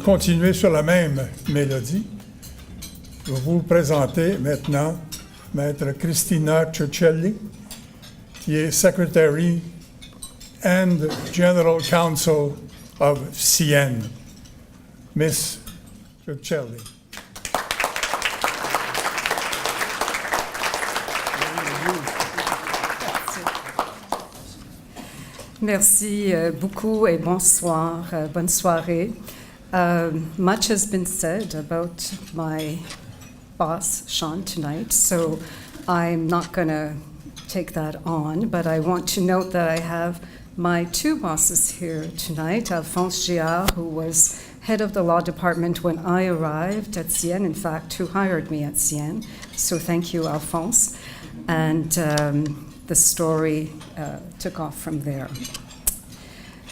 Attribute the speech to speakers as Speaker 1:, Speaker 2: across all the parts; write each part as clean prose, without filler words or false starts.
Speaker 1: continuer sur la même mélodie, je vais vous présenter maintenant Maître Cristina Circelli, qui est Secrétaire and General Counsel of CN. Miss Circelli.
Speaker 2: Merci beaucoup et bonsoir, bonne soirée. Much has been said about my boss, Sean, tonight, so I'm not going to take that on, but I want to note that I have my two bosses here tonight, Alphonse Giard, who was head of the law department when I arrived at CN, in fact, who hired me at CN, so thank you, Alphonse, and the story took off from there.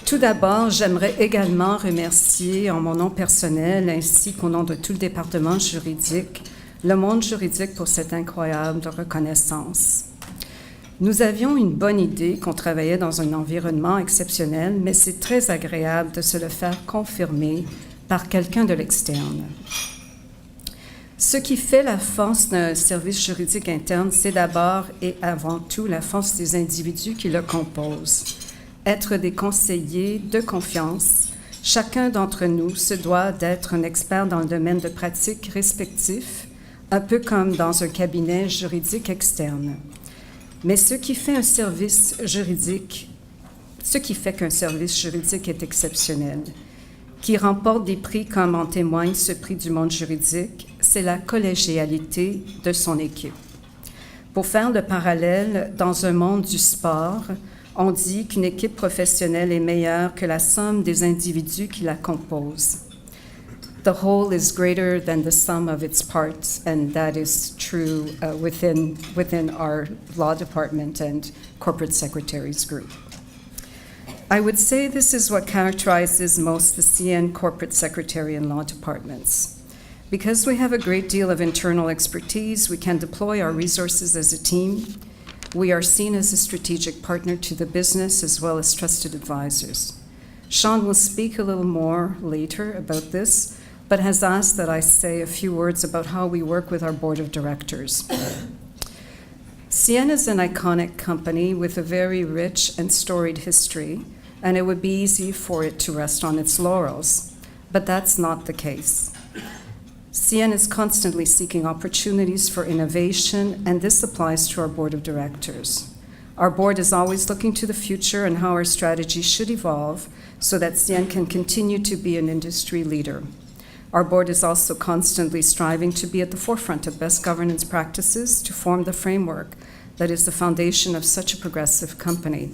Speaker 2: Tout d'abord, j'aimerais également remercier en mon nom personnel ainsi qu'au nom de tout le département juridique, le monde juridique pour cette incroyable reconnaissance. Nous avions une bonne idée qu'on travaillait dans un environnement exceptionnel, mais c'est très agréable de se le faire confirmer par quelqu'un de l'externe. Ce qui fait la force d'un service juridique interne, c'est d'abord et avant tout la force des individus qui le composent. Être des conseillers de confiance, chacun d'entre nous se doit d'être un expert dans le domaine de pratique respectif, un peu comme dans un cabinet juridique externe. Mais ce qui fait qu'un service juridique est exceptionnel, qui remporte des prix comme en témoigne ce prix du monde juridique, c'est la collégialité de son équipe. Pour faire le parallèle, dans un monde du sport, on dit qu'une équipe professionnelle est meilleure que la somme des individus qui la composent. The whole is greater than the sum of its parts, and that is true within our law department and corporate secretaries group. I would say this is what characterizes most the CN corporate secretary and law departments. Because we have a great deal of internal expertise, we can deploy our resources as a team. We are seen as a strategic partner to the business as well as trusted advisors. Sean will speak a little more later about this, but has asked that I say a few words about how we work with our board of directors. CN is an iconic company with a very rich and storied history, and it would be easy for it to rest on its laurels, but that's not the case. CN is constantly seeking opportunities for innovation, and this applies to our board of directors. Our board is always looking to the future and how our strategy should evolve so that CN can continue to be an industry leader. Our board is also constantly striving to be at the forefront of best governance practices to form the framework that is the foundation of such a progressive company.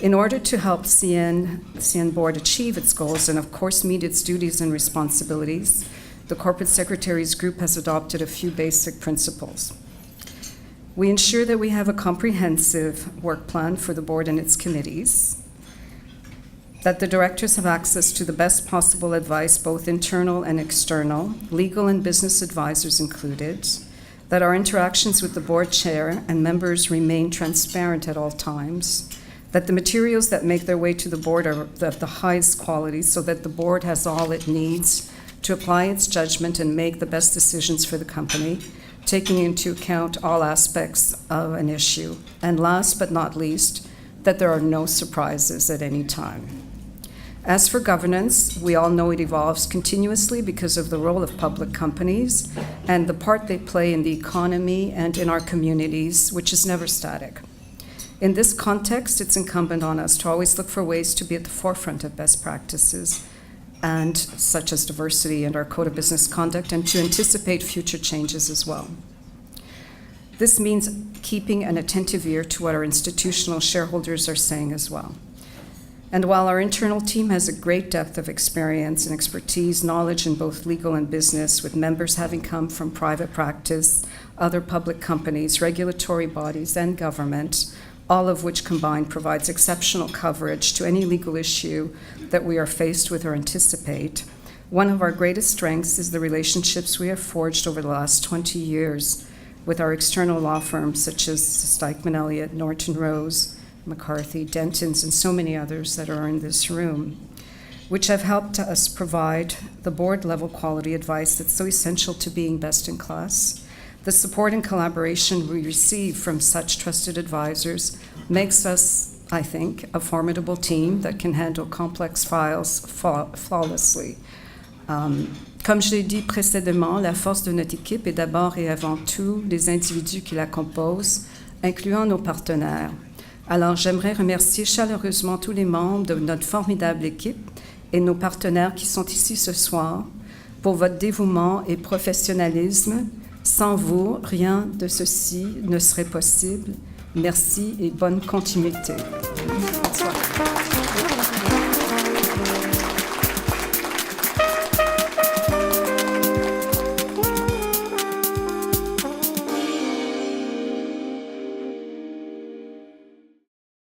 Speaker 2: In order to help CN board achieve its goals and, of course, meet its duties and responsibilities, the Corporate Secretaries Group has adopted a few basic principles. We ensure that we have a comprehensive work plan for the board and its committees, that the directors have access to the best possible advice, both internal and external, legal and business advisors included, that our interactions with the board chair and members remain transparent at all times, that the materials that make their way to the board are of the highest quality so that the board has all it needs to apply its judgment and make the best decisions for the company, taking into account all aspects of an issue. And last but not least, that there are no surprises at any time. As for governance, we all know it evolves continuously because of the role of public companies and the part they play in the economy and in our communities, which is never static. In this context, it's incumbent on us to always look for ways to be at the forefront of best practices, and such as diversity and our code of business conduct, and to anticipate future changes as well. This means keeping an attentive ear to what our institutional shareholders are saying as well. And while our internal team has a great depth of experience and expertise, knowledge in both legal and business, with members having come from private practice, other public companies, regulatory bodies, and government, all of which combined provides exceptional coverage to any legal issue that we are faced with or anticipate. One of our greatest strengths is the relationships we have forged over the last 20 years with our external law firms such as Stikeman Elliott, Norton Rose, McCarthy, Dentons, and so many others that are in this room. which have helped us provide the board-level quality advice that's so essential to being best in class. The support and collaboration we receive from such trusted advisors makes us, I think, a formidable team that can handle complex files flawlessly. Comme je l'ai dit précédemment, la force de notre équipe est d'abord et avant tout les individus qui la composent, incluant nos partenaires. Alors, j'aimerais remercier chaleureusement tous les membres de notre formidable équipe et nos partenaires qui sont ici ce soir pour votre dévouement et professionnalisme. Sans vous, rien de ceci ne serait possible. Merci et bonne continuité. Bonsoir.